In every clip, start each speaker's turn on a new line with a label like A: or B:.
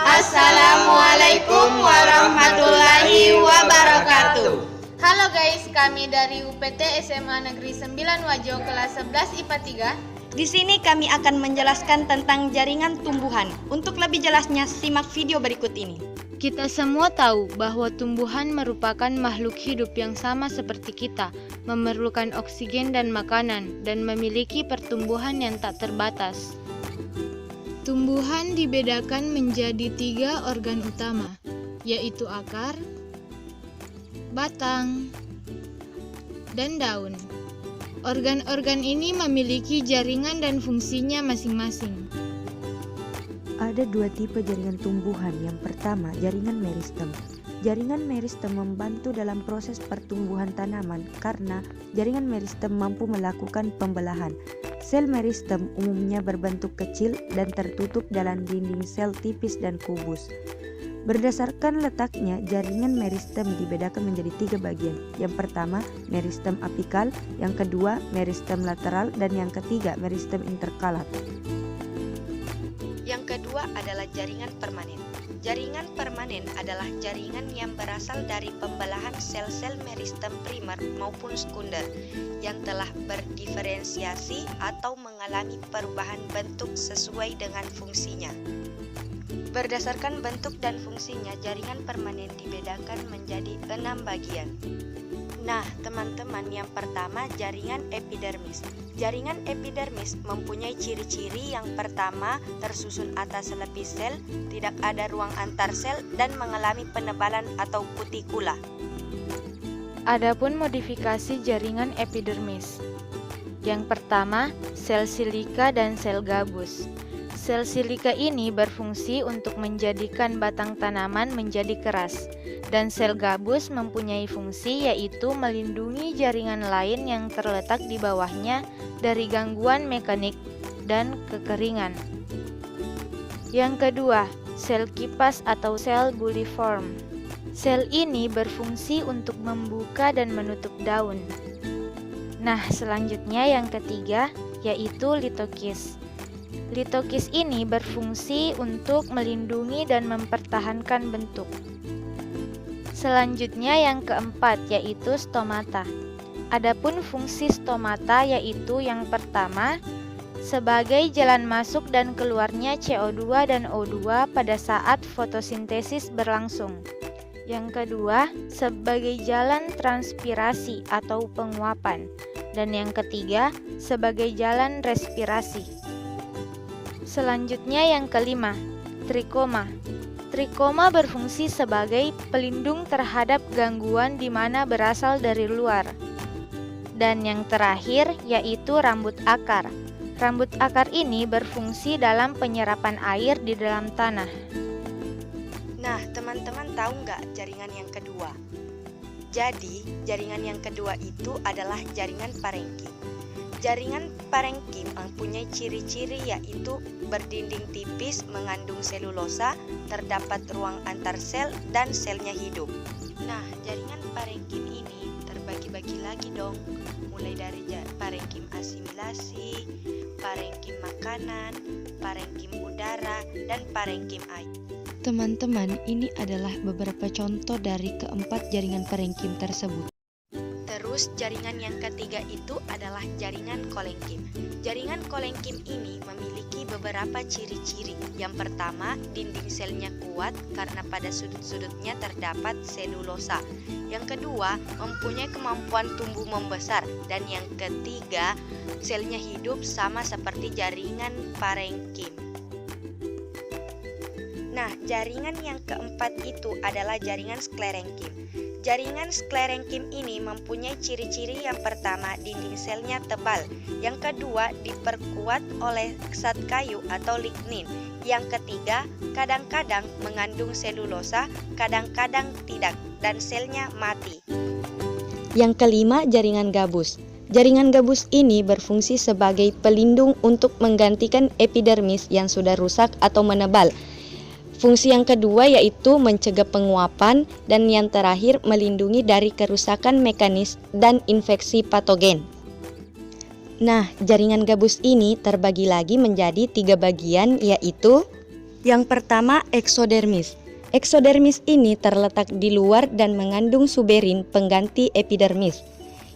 A: Assalamualaikum warahmatullahi wabarakatuh.
B: Halo guys, kami dari UPT SMA Negeri 9 Wajo kelas 11 IPA 3.
C: Di sini kami akan menjelaskan tentang jaringan tumbuhan. Untuk lebih jelasnya, simak video berikut ini.
B: Kita semua tahu bahwa tumbuhan merupakan makhluk hidup yang sama seperti kita, memerlukan oksigen dan makanan, dan memiliki pertumbuhan yang tak terbatas. Tumbuhan dibedakan menjadi 3 organ utama, yaitu akar, batang, dan daun. Organ-organ ini memiliki jaringan dan fungsinya masing-masing.
D: Ada 2 tipe jaringan tumbuhan. Yang pertama, jaringan meristem. Jaringan meristem membantu dalam proses pertumbuhan tanaman karena jaringan meristem mampu melakukan pembelahan. Sel meristem umumnya berbentuk kecil dan tertutup dalam dinding sel tipis dan kubus. Berdasarkan letaknya, jaringan meristem dibedakan menjadi 3 bagian. Yang pertama, meristem apikal, yang kedua, meristem lateral, dan yang ketiga, meristem interkalat.
C: Yang kedua adalah jaringan permanen. Jaringan permanen adalah jaringan yang berasal dari pembelahan sel-sel meristem primer maupun sekunder yang telah berdiferensiasi atau mengalami perubahan bentuk sesuai dengan fungsinya. Berdasarkan bentuk dan fungsinya, jaringan permanen dibedakan menjadi 6 bagian. Nah, teman-teman, yang pertama jaringan epidermis. Jaringan epidermis mempunyai ciri-ciri. Yang pertama, tersusun atas selapis sel, tidak ada ruang antar sel, dan mengalami penebalan atau kutikula.
B: Adapun modifikasi jaringan epidermis. Yang pertama, sel silika dan sel gabus. Sel silika ini berfungsi untuk menjadikan batang tanaman menjadi keras, dan sel gabus mempunyai fungsi yaitu melindungi jaringan lain yang terletak di bawahnya dari gangguan mekanik dan kekeringan. Yang kedua, sel kipas atau sel bulliform. Sel ini berfungsi untuk membuka dan menutup daun. Nah, selanjutnya yang ketiga yaitu litokis. Litokis ini berfungsi untuk melindungi dan mempertahankan bentuk. Selanjutnya yang keempat yaitu stomata. Adapun fungsi stomata yaitu yang pertama, sebagai jalan masuk dan keluarnya CO2 dan O2 pada saat fotosintesis berlangsung. Yang kedua, sebagai jalan transpirasi atau penguapan. Dan yang ketiga, sebagai jalan respirasi. Selanjutnya yang kelima, trikoma. Trikoma berfungsi sebagai pelindung terhadap gangguan di mana berasal dari luar. Dan yang terakhir yaitu rambut akar. Rambut akar ini berfungsi dalam penyerapan air di dalam tanah.
C: Nah, teman-teman tahu nggak jaringan yang kedua? Jadi, jaringan yang kedua itu adalah jaringan parenkim. Jaringan parenkim mempunyai ciri-ciri yaitu berdinding tipis, mengandung selulosa, terdapat ruang antar sel, dan selnya hidup. Nah, jaringan parenkim ini terbagi-bagi lagi dong, mulai dari parenkim asimilasi, parenkim makanan, parenkim udara, dan parenkim air.
D: Teman-teman, ini adalah beberapa contoh dari keempat jaringan parenkim tersebut.
C: Terus jaringan yang ketiga itu adalah jaringan kolenkim. Jaringan kolenkim ini memiliki beberapa ciri-ciri. Yang pertama, dinding selnya kuat karena pada sudut-sudutnya terdapat selulosa. Yang kedua, mempunyai kemampuan tumbuh membesar. Dan yang ketiga, selnya hidup sama seperti jaringan parenkim. Nah, jaringan yang keempat itu adalah jaringan sklerenkim. Jaringan sklerenkim ini mempunyai ciri-ciri. Yang pertama, dinding selnya tebal. Yang kedua, diperkuat oleh zat kayu atau lignin. Yang ketiga, kadang-kadang mengandung selulosa, kadang-kadang tidak, dan selnya mati.
D: Yang kelima, jaringan gabus. Jaringan gabus ini berfungsi sebagai pelindung untuk menggantikan epidermis yang sudah rusak atau menebal. Fungsi yang kedua yaitu mencegah penguapan, dan yang terakhir melindungi dari kerusakan mekanis dan infeksi patogen. Nah, jaringan gabus ini terbagi lagi menjadi 3 bagian, yaitu
E: Yang pertama, eksodermis. Eksodermis ini terletak di luar dan mengandung suberin pengganti epidermis.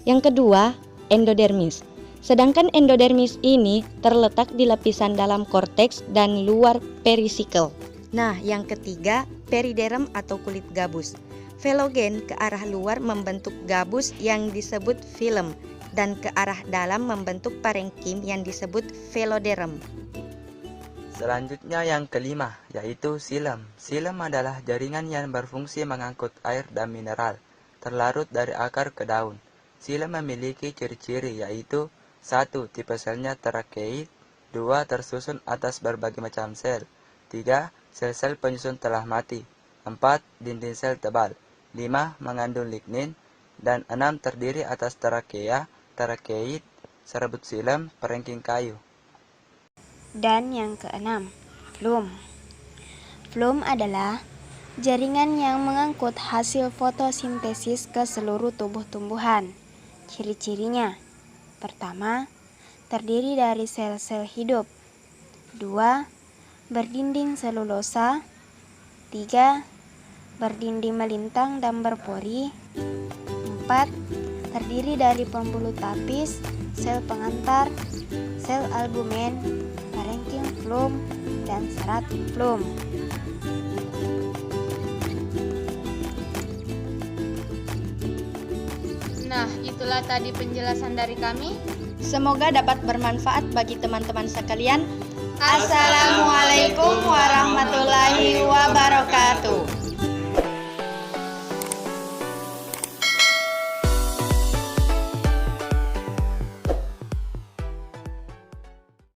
E: Yang kedua, endodermis. Sedangkan endodermis ini terletak di lapisan dalam korteks dan luar perisikel. Nah, yang ketiga, periderm atau kulit gabus. Velogen ke arah luar membentuk gabus yang disebut film dan ke arah dalam membentuk parenkim yang disebut veloderm.
F: Selanjutnya yang kelima, yaitu silem. Silem adalah jaringan yang berfungsi mengangkut air dan mineral, terlarut dari akar ke daun. Silem memiliki ciri-ciri yaitu 1. Tipe selnya terakeid, 2. Tersusun atas berbagai macam sel, 3. Sel-sel penyusun telah mati, 4. Dinding sel tebal, 5. Mengandung lignin, dan 6. Terdiri atas trakea, terakeid, serbuk silem, parenkim kayu.
G: Dan yang keenam, flum. Flum adalah jaringan yang mengangkut hasil fotosintesis ke seluruh tubuh tumbuhan. Ciri-cirinya: pertama, terdiri dari sel-sel hidup. 2. Berdinding selulosa. 3. Berdinding melintang dan berpori. 4. Terdiri dari pembuluh tapis, sel pengantar, sel albumen, parenkim flum, dan serat flum.
B: Nah, itulah tadi penjelasan dari kami.
E: Semoga dapat bermanfaat bagi teman-teman sekalian.
A: Assalamualaikum warahmatullahi